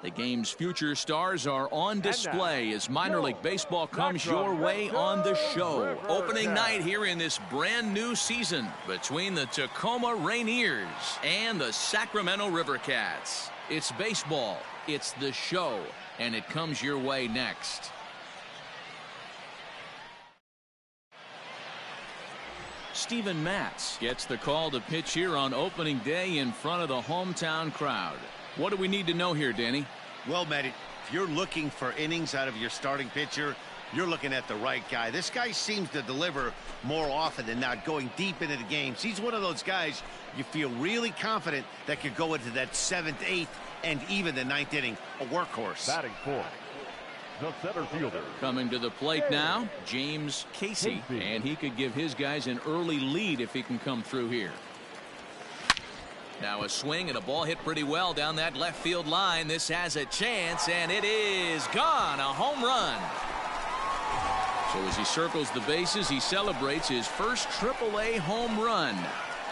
The game's future stars are on display as minor league baseball comes your way on the show. Opening night here in this brand new season between the Tacoma Rainiers and the Sacramento Rivercats. It's baseball, it's the show, and it comes your way next. Steven Matz gets the call to pitch here on opening day in front of the hometown crowd. What do we need to know here, Danny? Well, Matt, if you're looking for innings out of your starting pitcher, you're looking at the right guy. This guy seems to deliver more often than not, going deep into the games. He's one of those guys you feel really confident that could go into that 7th, 8th, and even the 9th inning. A workhorse. Batting fourth, the center fielder. Coming to the plate now, James Casey, and he could give his guys an early lead if he can come through here. Now a swing and a ball hit pretty well down that left field line. This has a chance, and it is gone. A home run. So as he circles the bases, he celebrates his first AAA home run.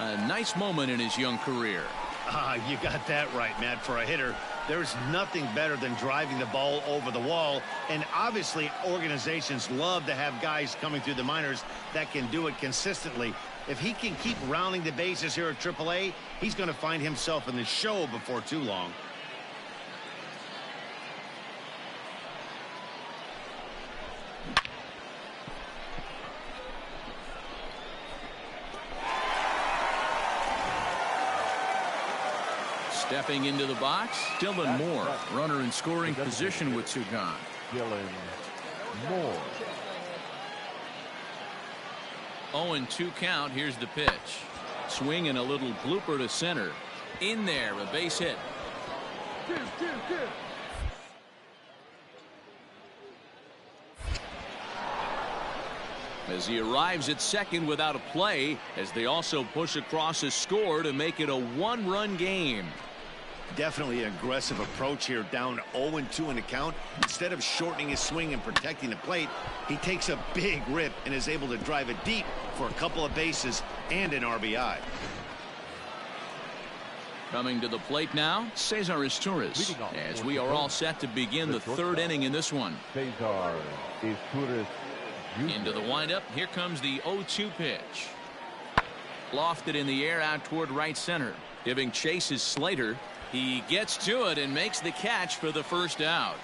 A nice moment in his young career. You got that right, Matt. For a hitter, there's nothing better than driving the ball over the wall. And obviously, organizations love to have guys coming through the minors that can do it consistently. If he can keep rounding the bases here at AAA, he's going to find himself in the show before too long. Stepping into the box, Dylan Moore, runner in scoring position with two gone. Dylan Moore. 0-2 count. Here's the pitch. Swing and a little blooper to center. In there, a base hit. As he arrives at second without a play, as they also push across a score to make it a one-run game. Definitely an aggressive approach here, down 0-2 in the count. Instead of shortening his swing and protecting the plate, he takes a big rip and is able to drive it deep for a couple of bases and an RBI. Coming to the plate now, Cesar Izturis, as we are all set to begin the third inning in this one. Cesar Izturis. Into the windup, here comes the 0-2 pitch. Lofted in the air out toward right center. Giving chase is Slater. He gets to it and makes the catch for the first out.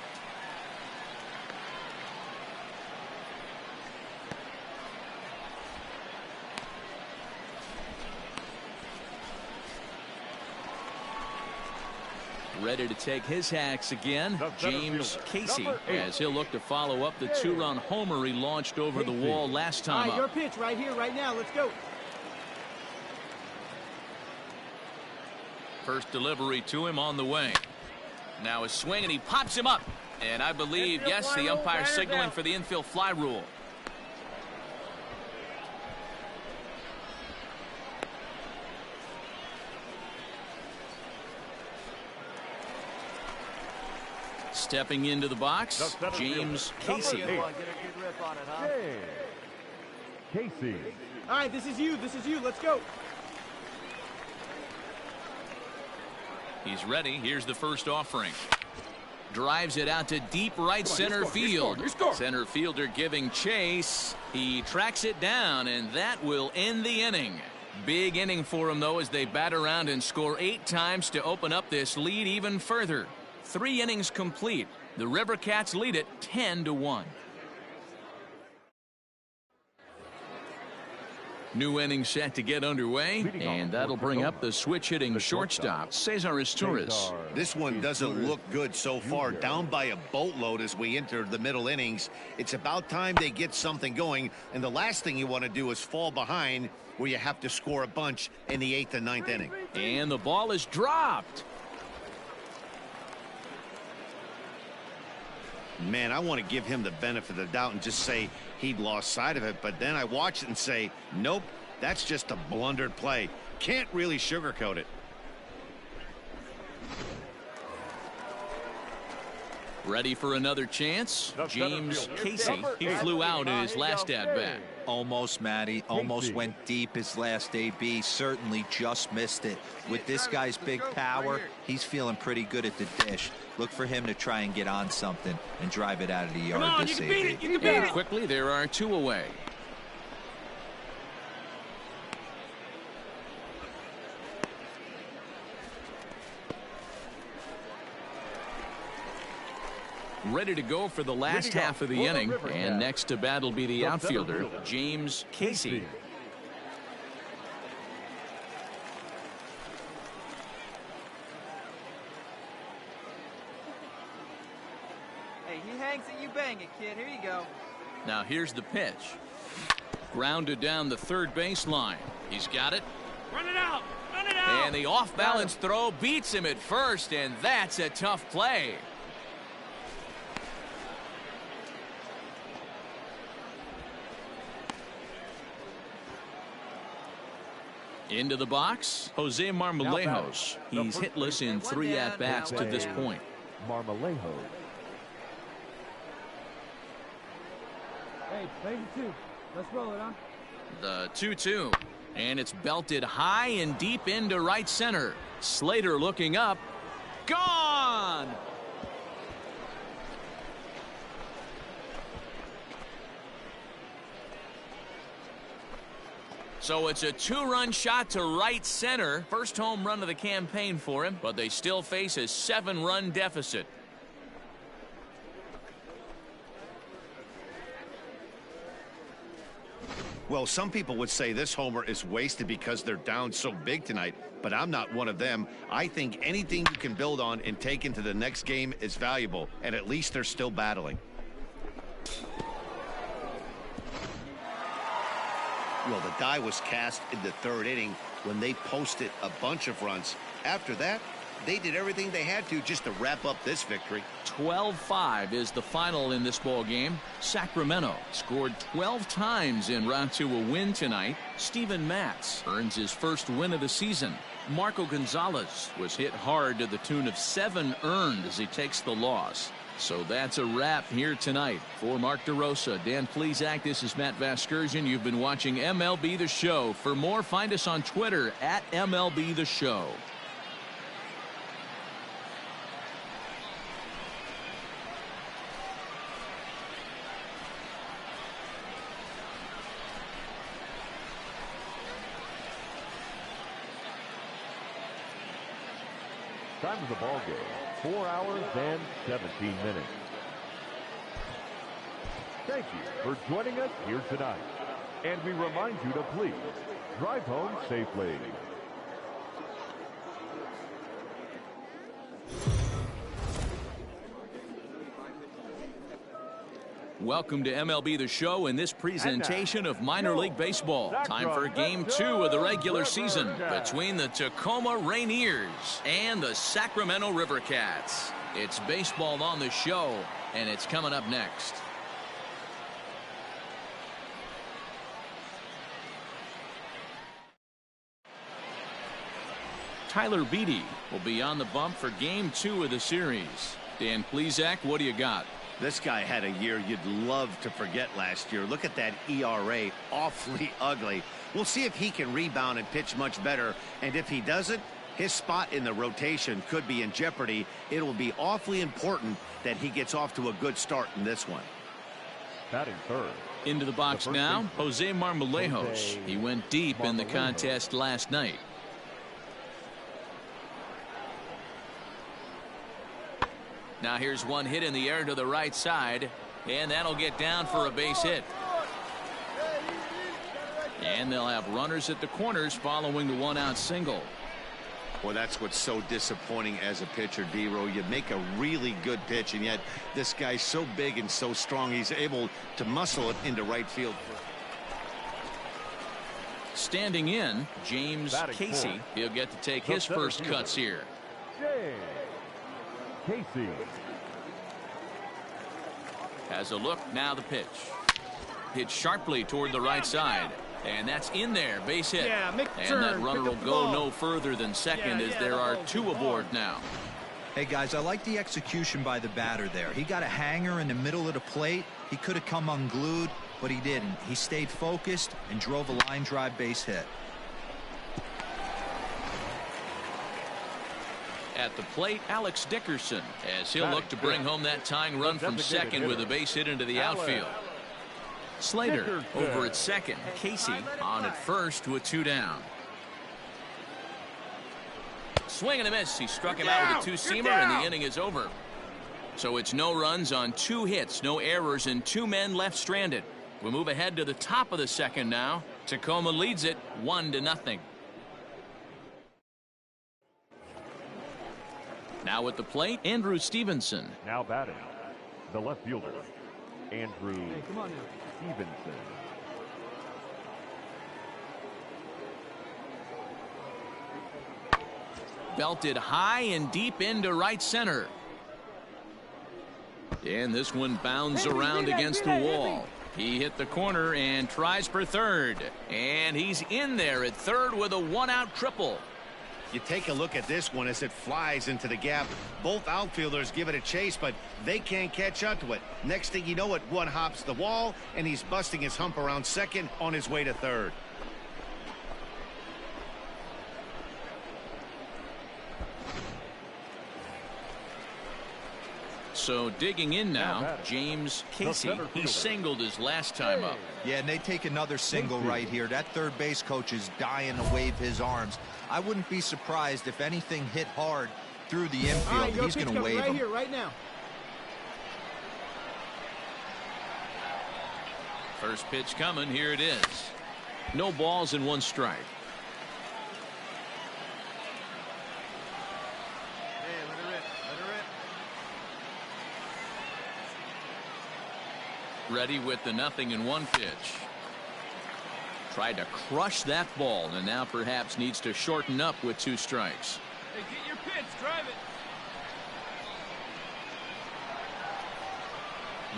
Ready to take his hacks again, James Casey, as he'll look to follow up the two-run homer he launched over the wall last time up. Your pitch right here, right now. Let's go. First delivery to him on the way. Now a swing, and he pops him up. And I believe, yes, the umpire signaling for the infield fly rule. Stepping into the box, James Casey. Casey. All right, this is you. This is you. Let's go. He's ready. Here's the first offering. Drives it out to deep right center field. Center fielder giving chase. He tracks it down, and that will end the inning. Big inning for him, though, as they bat around and score 8 times to open up this lead even further. 3 innings complete. The Rivercats lead it 10-1. New inning set to get underway, and that'll bring up the switch-hitting shortstop, Cesar Izturis. This one doesn't look good so far. Down by a boatload as we enter the middle innings. It's about time they get something going, and the last thing you want to do is fall behind where you have to score a bunch in the 8th and 9th inning. And the ball is dropped. Man, I want to give him the benefit of the doubt and just say he'd lost sight of it, but then I watch it and say, nope, that's just a blundered play. Can't really sugarcoat it. Ready for another chance? James Casey. He flew out in his last at-bat. Almost, Matty. Almost went deep his last AB. Certainly just missed it. With this guy's big power, he's feeling pretty good at the dish. Look for him to try and get on something and drive it out of the yard this AB. And quickly, there are 2 away. Ready to go for the last half of the inning. And next to bat will be the outfielder, James Casey. Hey, he hangs it, you bang it, kid. Here you go. Now here's the pitch. Grounded down the third baseline. He's got it. Run it out! Run it out! And the off-balance throw beats him at first, and that's a tough play. Into the box, Jose Marmolejos. He's hitless in 3 at-bats to this point. Marmolejos. Hey, baby 2. Let's roll it, huh? The 2-2. And it's belted high and deep into right center. Slater looking up. Gone! So it's a 2-run shot to right center. First home run of the campaign for him, but they still face a 7-run deficit. Well, some people would say this homer is wasted because they're down so big tonight, but I'm not one of them. I think anything you can build on and take into the next game is valuable, and at least they're still battling. Well, the die was cast in the 3rd inning when they posted a bunch of runs. After that, they did everything they had to just to wrap up this victory. 12-5 is the final in this ball game. Sacramento scored 12 times en route to a win tonight. Steven Matz earns his first win of the season. Marco Gonzalez was hit hard to the tune of 7 earned as he takes the loss. So that's a wrap here tonight. For Mark DeRosa, Dan Plesac, this is Matt Vasgersian. You've been watching MLB The Show. For more, find us on Twitter at MLB The Show. Time of the ball game, 4 hours and 17 minutes. Thank you for joining us here tonight. And we remind you to please drive home safely. Welcome to MLB The Show in this presentation of minor league baseball. Time for game 2 of the regular season between the Tacoma Rainiers and the Sacramento Rivercats. It's baseball on the show, and it's coming up next. Tyler Beatty will be on the bump for game 2 of the series. Dan Plesac, what do you got? This guy had a year you'd love to forget last year. Look at that ERA, awfully ugly. We'll see if he can rebound and pitch much better. And if he doesn't, his spot in the rotation could be in jeopardy. It will be awfully important that he gets off to a good start in this one. Batting third. Into the box now, Jose Marmolejos. He went deep in the contest last night. Now here's one hit in the air to the right side, and that'll get down for a base hit. And they'll have runners at the corners following the 1-out single. Well, that's what's so disappointing as a pitcher, D-Row. You make a really good pitch, and yet this guy's so big and so strong, he's able to muscle it into right field. Standing in, James Casey. He'll get to take his first cuts here. Casey has a look. Now the pitch. Hit sharply toward the right side. And that's in there. Base hit. And that runner will go no further than second as there are 2 aboard now. Hey, guys, I like the execution by the batter there. He got a hanger in the middle of the plate. He could have come unglued. but he didn't. He stayed focused and drove a line drive base hit. At the plate, Alex Dickerson, as he'll look to bring home that tying run from second with a base hit into the outfield. Slater over at second. Casey on at first with 2 down. Swing and a miss. He struck him out with a 2-seamer, and the inning is over. So it's no runs on 2 hits, no errors, and 2 men left stranded. We'll move ahead to the top of the second now. Tacoma leads it 1-0. Now at the plate, Andrew Stevenson. Now batting, the left fielder, Andrew Stevenson. Belted high and deep into right center. And this one bounds around against the wall. He hit the corner and tries for third. And he's in there at third with a 1-out triple. You take a look at this one as it flies into the gap. Both outfielders give it a chase, but they can't catch up to it. Next thing you know it, one hops the wall, and he's busting his hump around second on his way to third. So digging in now, James Casey. He singled his last time up. Yeah, and they take another single right here. That third base coach is dying to wave his arms. I wouldn't be surprised if anything hit hard through the infield. He's going to wave right him. Here, right now. First pitch coming. Here it is. No balls and 1 strike. Ready with the 0-1 pitch. Tried to crush that ball, and now perhaps needs to shorten up with 2 strikes. Hey, get your pitch, drive it.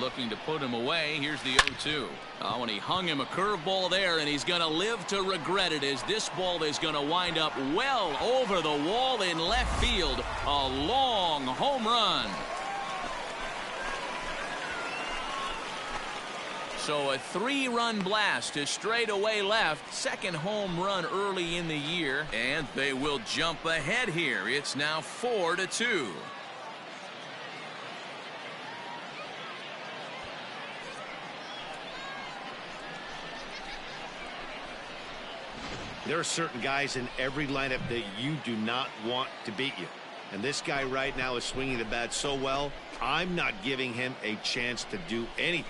Looking to put him away. Here's the 0-2. Oh, and he hung him a curveball there, and he's going to live to regret it, as this ball is going to wind up well over the wall in left field. A long home run. So a 3-run blast to straightaway left. Second home run early in the year. And they will jump ahead here. It's now 4-2. There are certain guys in every lineup that you do not want to beat you. And this guy right now is swinging the bat so well, I'm not giving him a chance to do anything.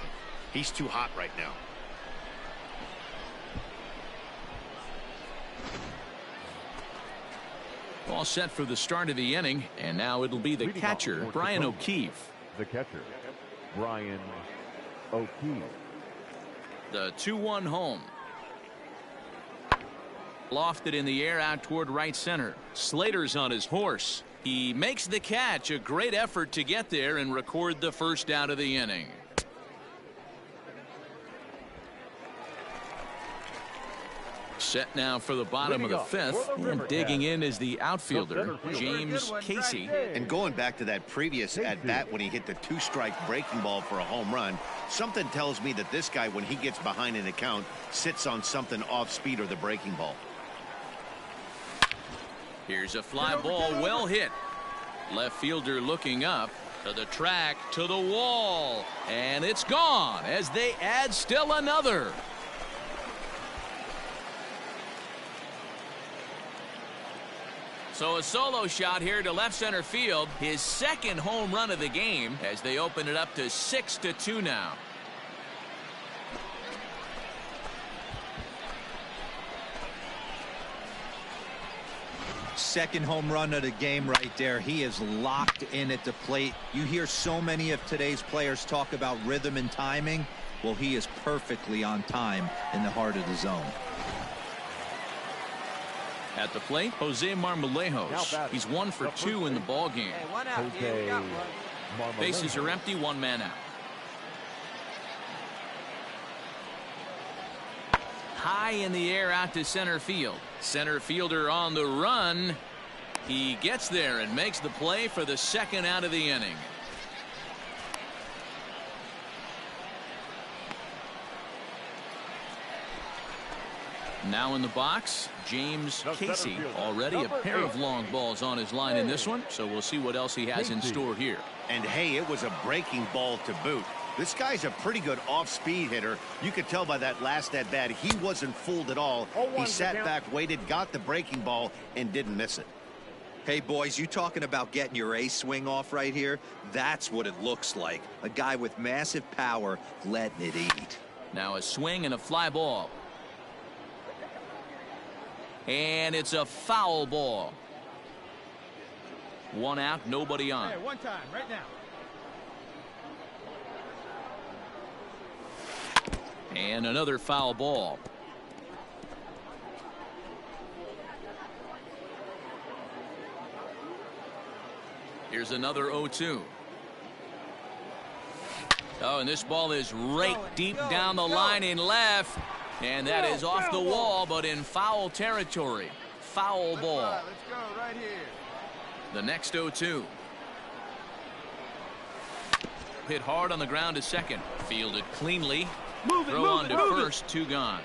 He's too hot right now. All set for the start of the inning, and now it'll be the catcher, Brian O'Keefe. The catcher, Brian O'Keefe. The 2-1 home. Lofted in the air out toward right center. Slater's on his horse. He makes the catch. A great effort to get there and record the first out of the inning. Set now for the bottom of the 5th, and digging in is the outfielder, James Casey. And going back to that previous at-bat when he hit the 2-strike breaking ball for a home run, something tells me that this guy, when he gets behind an account, sits on something off speed or the breaking ball. Here's a fly ball, well hit. Left fielder looking up to the track, to the wall, and it's gone as they add still another. So a solo shot here to left center field, his second home run of the game, as they open it up to 6-2 now. Second home run of the game right there. He is locked in at the plate. You hear so many of today's players talk about rhythm and timing. Well, he is perfectly on time in the heart of the zone. At the plate, Jose Marmolejos. He's 1 for 2 in the ball game. Hey, 1 out. Here, we got one. Bases are empty, 1 man out. High in the air out to center field. Center fielder on the run. He gets there and makes the play for the second out of the inning. Now in the box, James Casey. Already a pair of long balls on his line in this one, so we'll see what else he has in store here. And hey, it was a breaking ball to boot. This guy's a pretty good off-speed hitter. You could tell by that last at-bat, he wasn't fooled at all. He sat back, waited, got the breaking ball, and didn't miss it. Hey, boys, you talking about getting your ace swing off right here? That's what it looks like. A guy with massive power letting it eat. Now a swing and a fly ball. And it's a foul ball. One out, nobody on. Hey, one time, right now. And another foul ball. Here's another 0-2. Oh, and this ball is raked deep down the line in left. And that is off the wall, but in foul territory. Foul ball. Let's go right here. The next 0-2. Hit hard on the ground to second. Fielded cleanly. Throw on to first, 2 gone.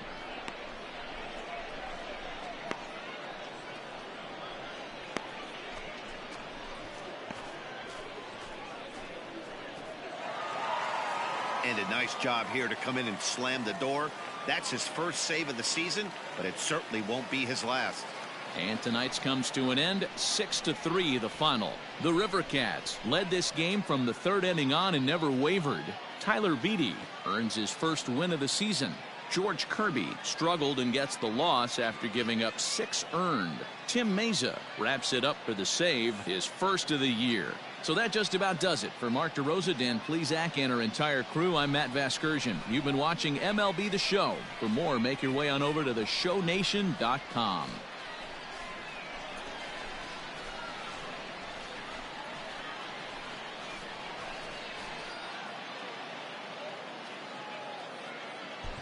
And a nice job here to come in and slam the door. That's his first save of the season, but it certainly won't be his last. And tonight's comes to an end, 6-3 the final. The Rivercats led this game from the 3rd inning on and never wavered. Tyler Beatty earns his first win of the season. George Kirby struggled and gets the loss after giving up 6 earned. Tim Meza wraps it up for the save, his first of the year. So that just about does it. For Mark DeRosa, Dan Plesac, and our entire crew, I'm Matt Vasgersian. You've been watching MLB The Show. For more, make your way on over to theshownation.com.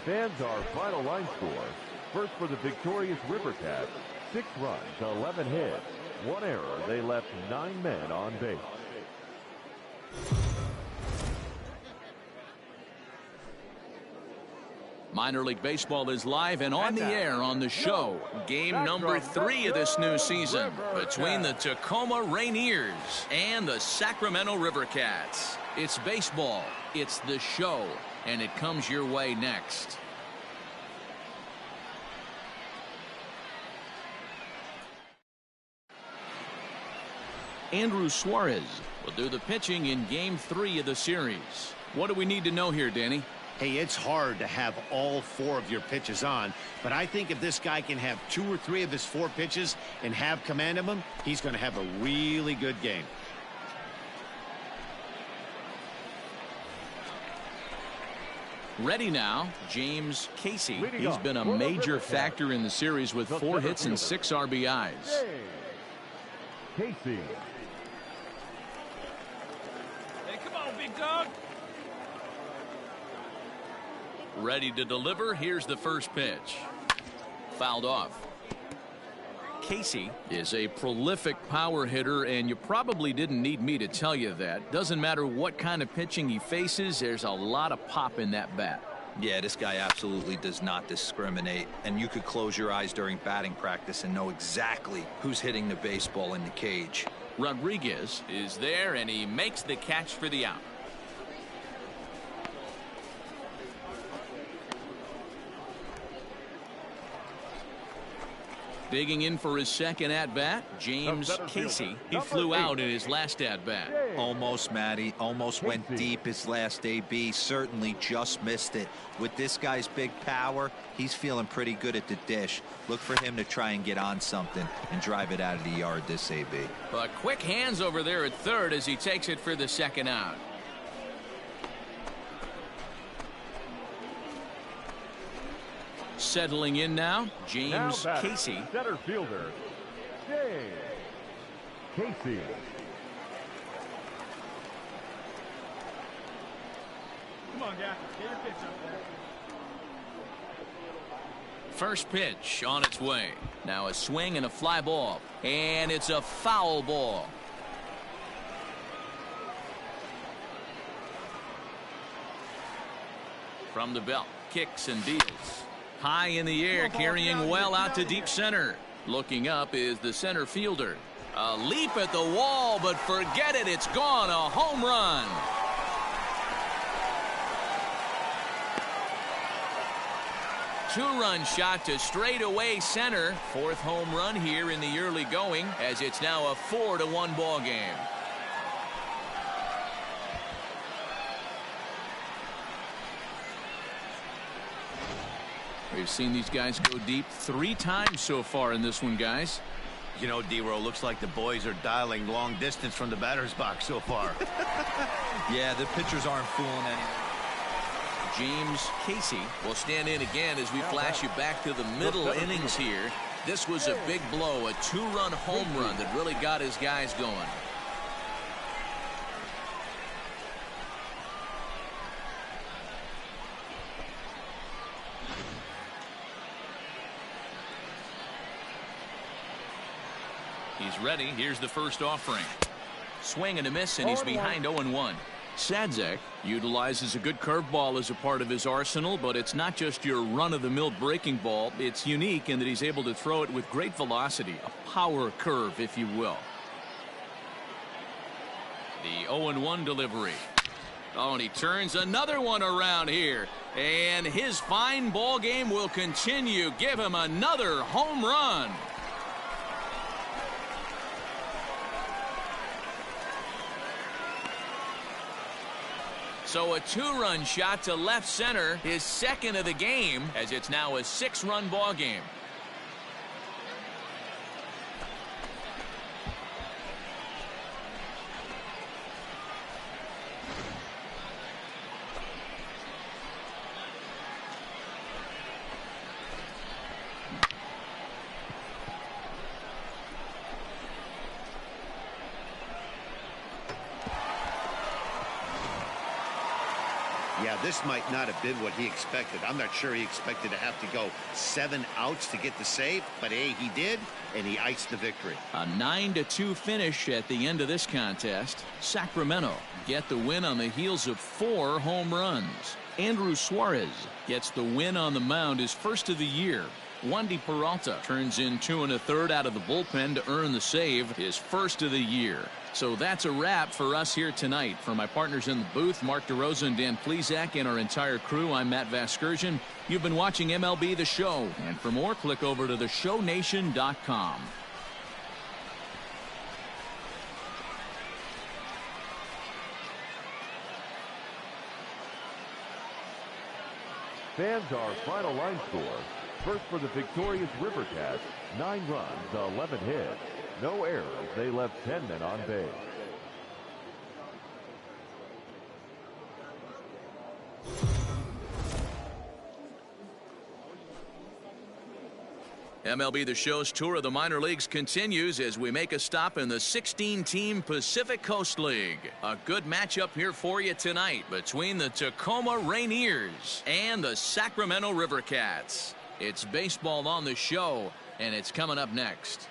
Fans, our final line score. First for the victorious Rivercats, 6 runs, 11 hits, 1 error. They left 9 men on base. Minor League Baseball is live and on the air on the show. Game number 3 of this new season between the Tacoma Rainiers and the Sacramento Rivercats. It's baseball, it's the show, and it comes your way next. Andrew Suarez will do the pitching in Game 3 of the series. What do we need to know here, Danny? Hey, it's hard to have all 4 of your pitches on, but I think if this guy can have 2 or 3 of his 4 pitches and have command of them, he's going to have a really good game. Ready now, James Casey. He's been a major factor in the series with 4 hits and 6 RBIs. Casey. Hey, come on, big dog. Ready to deliver. Here's the first pitch. Fouled off. Casey is a prolific power hitter, and you probably didn't need me to tell you that. Doesn't matter what kind of pitching he faces, there's a lot of pop in that bat. Yeah, this guy absolutely does not discriminate, and you could close your eyes during batting practice and know exactly who's hitting the baseball in the cage. Rodriguez is there, and he makes the catch for the out. Digging in for his second at-bat, James Casey. He flew out in his last at-bat. Almost, Matty. Almost went deep his last AB. Certainly just missed it. With this guy's big power, he's feeling pretty good at the dish. Look for him to try and get on something and drive it out of the yard this AB. But quick hands over there at third as he takes it for the second out. Settling in now, James Casey. Center fielder, James Casey. Come on, guy. Get your pitch up there. First pitch on its way. Now a swing and a fly ball. And it's a foul ball. From the belt, kicks and deals. High in the air, carrying well out to deep center. Looking up is the center fielder. A leap at the wall, but forget it. It's gone. A home run. Two-run shot to straightaway center. Fourth home run here in the early going, as it's now a 4-1 ball game. We've seen these guys go deep 3 times so far in this one, guys. You know, D-Row, looks like the boys are dialing long distance from the batter's box so far. Yeah, the pitchers aren't fooling anyone. James Casey will stand in again as we flash you back to the middle innings here. This was a big blow, a 2-run home run that really got his guys going. He's ready. Here's the first offering. Swing and a miss, and he's behind 0-1. Sadzek utilizes a good curveball as a part of his arsenal, but it's not just your run-of-the-mill breaking ball. It's unique in that he's able to throw it with great velocity, a power curve, if you will. The 0-1 delivery. Oh, and he turns another one around here. And his fine ball game will continue. Give him another home run. So a 2-run shot to left center, his second of the game, as it's now a 6-run ball game. Yeah, this might not have been what he expected. I'm not sure he expected to have to go 7 outs to get the save, but hey, he did, and he iced the victory. A 9-2 finish at the end of this contest. Sacramento get the win on the heels of 4 home runs. Andrew Suarez gets the win on the mound, his first of the year. Wandy Peralta turns in 2 1/3 out of the bullpen to earn the save, his first of the year. So that's a wrap for us here tonight. For my partners in the booth, Mark DeRosa and Dan Plesac, and our entire crew, I'm Matt Vasgersian. You've been watching MLB The Show. And for more, click over to theshownation.com. Fans, our final line score. First for the victorious Rivercats, 9 runs, 11 hits. No errors. They left 10 men on base. MLB The Show's tour of the minor leagues continues as we make a stop in the 16-team Pacific Coast League. A good matchup here for you tonight between the Tacoma Rainiers and the Sacramento Rivercats. It's baseball on the show, and it's coming up next.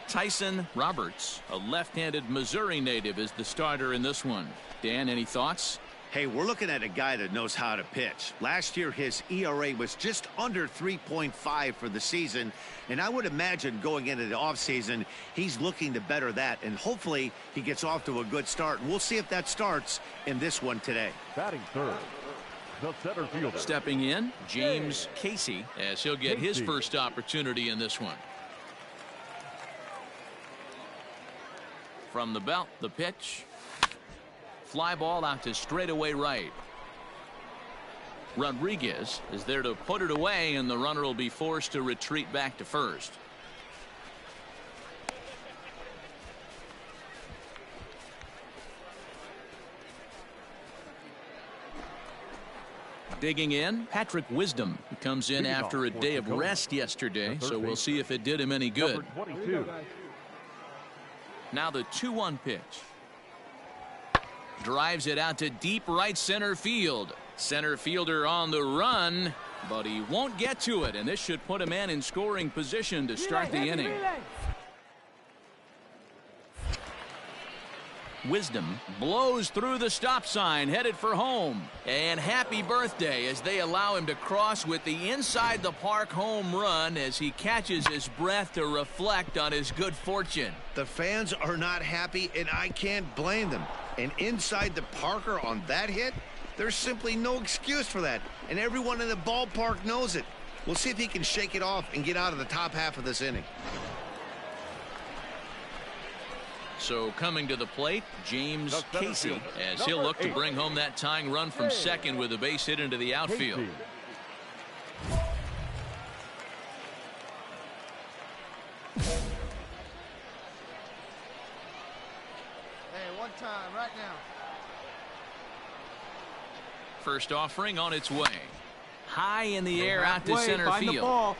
Tyson Roberts, a left-handed Missouri native, is the starter in this one. Dan, any thoughts? Hey, we're looking at a guy that knows how to pitch. Last year, his ERA was just under 3.5 for the season, and I would imagine going into the offseason, he's looking to better that, and hopefully he gets off to a good start. And we'll see if that starts in this one today. Batting third, the center fielder. Stepping in, James Casey, as he'll get his first opportunity in this one. From the belt, the pitch. Fly ball out to straightaway right. Rodriguez is there to put it away, and the runner will be forced to retreat back to first. Digging in, Patrick Wisdom comes in after a day of rest yesterday, so we'll see if it did him any good. Now the 2-1 pitch. Drives it out to deep right center field. Center fielder on the run, but he won't get to it, and this should put a man in scoring position to start the inning. Wisdom blows through the stop sign, headed for home. And happy birthday as they allow him to cross with the inside the park home run as he catches his breath to reflect on his good fortune. The fans are not happy, and I can't blame them. And inside the Parker on that hit, there's simply no excuse for that. And everyone in the ballpark knows it. We'll see if he can shake it off and get out of the top half of this inning. So coming to the plate, James Casey, as he'll look to bring home that tying run from second with a base hit into the outfield. Hey, one time, right now. First offering on its way. High in the air out to center field.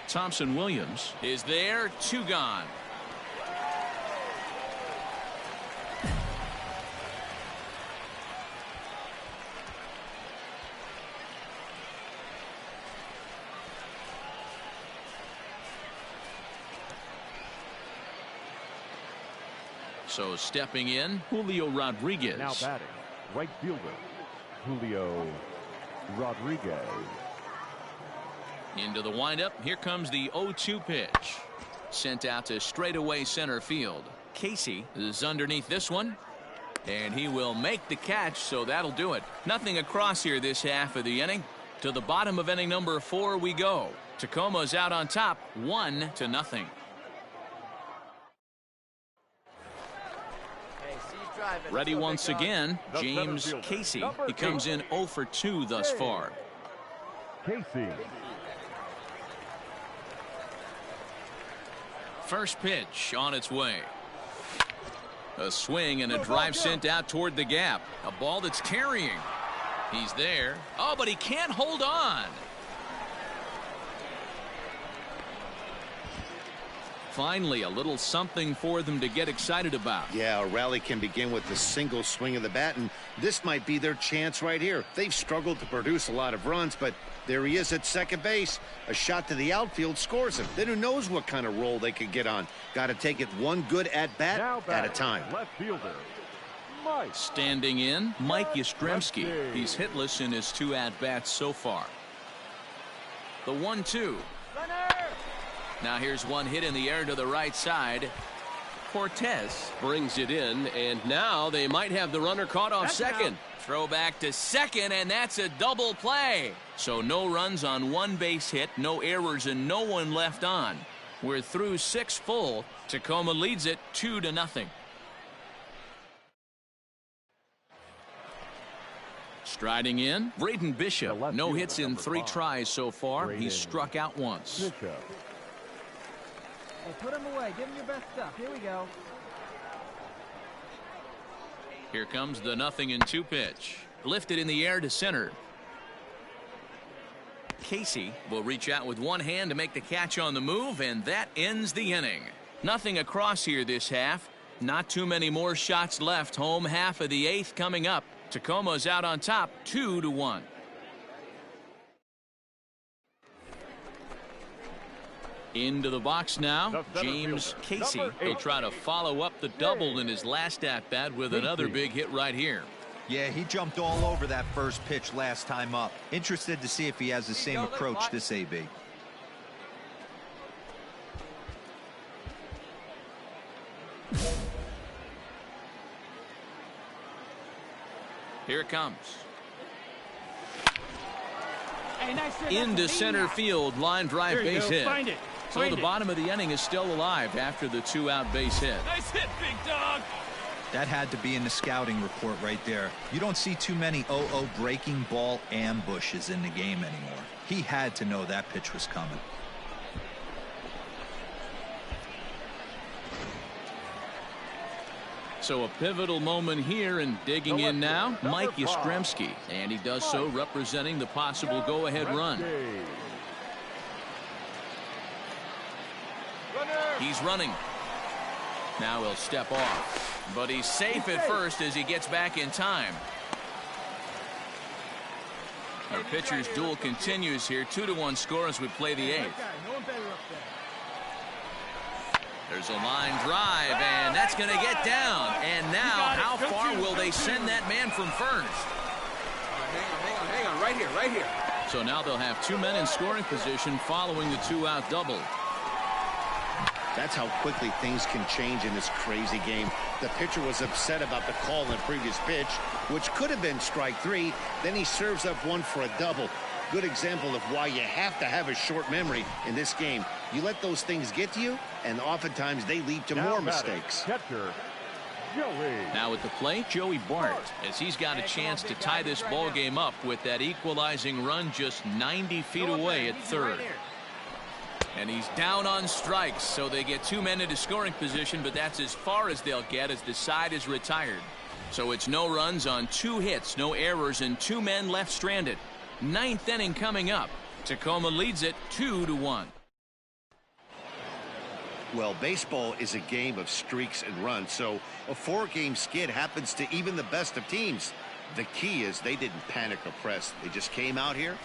Thompson Williams is there, 2 gone. So stepping in, Julio Rodriguez. Now batting, right fielder, Julio Rodriguez. Into the windup. Here comes the 0-2 pitch. Sent out to straightaway center field. Casey is underneath this one. And he will make the catch, so that'll do it. Nothing across here this half of the inning. To the bottom of inning number 4 we go. Tacoma's out on top, 1-0. Ready once again, James Casey. He comes in 0 for 2 thus far. Casey. First pitch on its way. A swing and a drive sent out toward the gap. A ball that's carrying. He's there. Oh, but he can't hold on. Finally, a little something for them to get excited about. Yeah, a rally can begin with a single swing of the bat, and this might be their chance right here. They've struggled to produce a lot of runs, but there he is at second base. A shot to the outfield scores him. Then who knows what kind of role they could get on. Got to take it one good at-bat at a time. Left fielder, Mike. Standing in, Mike Yastrzemski. He's hitless in his 2 at-bats so far. The 1-2. Now here's one hit in the air to the right side. Cortez brings it in, and now they might have the runner caught off second. Throw back to second, and that's a double play. So no runs on 1 base hit, no errors, and no one left on. We're through 6 full. Tacoma leads it 2-0. Striding in, Braden Bishop. No hits in 3 tries so far. He's struck out once. Bishop. Hey, put him away. Give him your best stuff. Here we go. Here comes the 0-2 pitch. Lifted in the air to center. Casey will reach out with one hand to make the catch on the move, and that ends the inning. Nothing across here this half. Not too many more shots left. Home half of the 8th coming up. Tacoma's out on top, 2-1. Into the box now, James Casey. He'll try to follow up the double in his last at-bat with another big hit right here. Yeah, he jumped all over that first pitch last time up. Interested to see if he has the same approach this AB. Here it comes. Hey, nice hit. Into center field, line drive base hit. Find it. So the bottom of the inning is still alive after the 2-out base hit. Nice hit, big dog. That had to be in the scouting report right there. You don't see too many 0-0 breaking ball ambushes in the game anymore. He had to know that pitch was coming. So a pivotal moment here, and digging in now, Mike Yastrzemski. And he does so representing the possible go-ahead run. He's running. Now he'll step off. But he's safe at first as he gets back in time. Our pitcher's duel continues here. 2-1 score as we play the 8th. There's a line drive, and that's going to get down. And now, how far will they send that man from first? Hang on, right here. So now they'll have 2 men in scoring position following the 2-out double. That's how quickly things can change in this crazy game. The pitcher was upset about the call in the previous pitch, which could have been strike 3. Then he serves up one for a double. Good example of why you have to have a short memory in this game. You let those things get to you, and oftentimes they lead to more mistakes. Catcher, Joey. Now at the plate, Joey Bart, as he's got a chance to tie this ball game up with that equalizing run just 90 feet away at third. And he's down on strikes, so they get 2 men into scoring position, but that's as far as they'll get as the side is retired. So it's no runs on 2 hits, no errors, and 2 men left stranded. 9th inning coming up. Tacoma leads it 2-1. Well, baseball is a game of streaks and runs, so a 4-game skid happens to even the best of teams. The key is they didn't panic or press. They just came out here,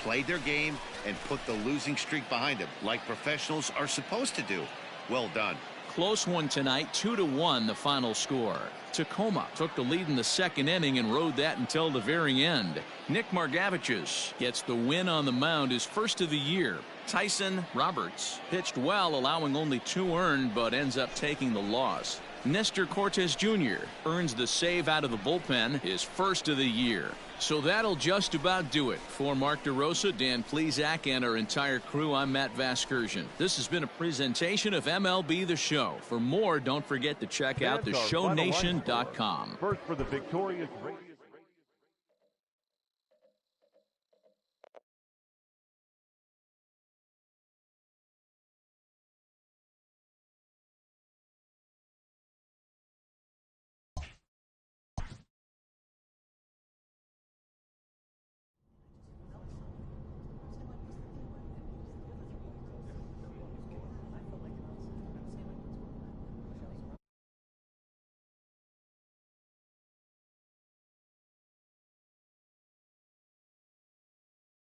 played their game, and put the losing streak behind them, like professionals are supposed to do. Well done. Close one tonight, 2-1 the final score. Tacoma took the lead in the 2nd inning and rode that until the very end. Nick Margevicius gets the win on the mound, his first of the year. Tyson Roberts pitched well, allowing only 2 earned, but ends up taking the loss. Nestor Cortes Jr. earns the save out of the bullpen, his first of the year. So that'll just about do it. For Mark DeRosa, Dan Plesac, and our entire crew, I'm Matt Vasgersian. This has been a presentation of MLB The Show. For more, don't forget to check out theshownation.com. First for the victorious radio.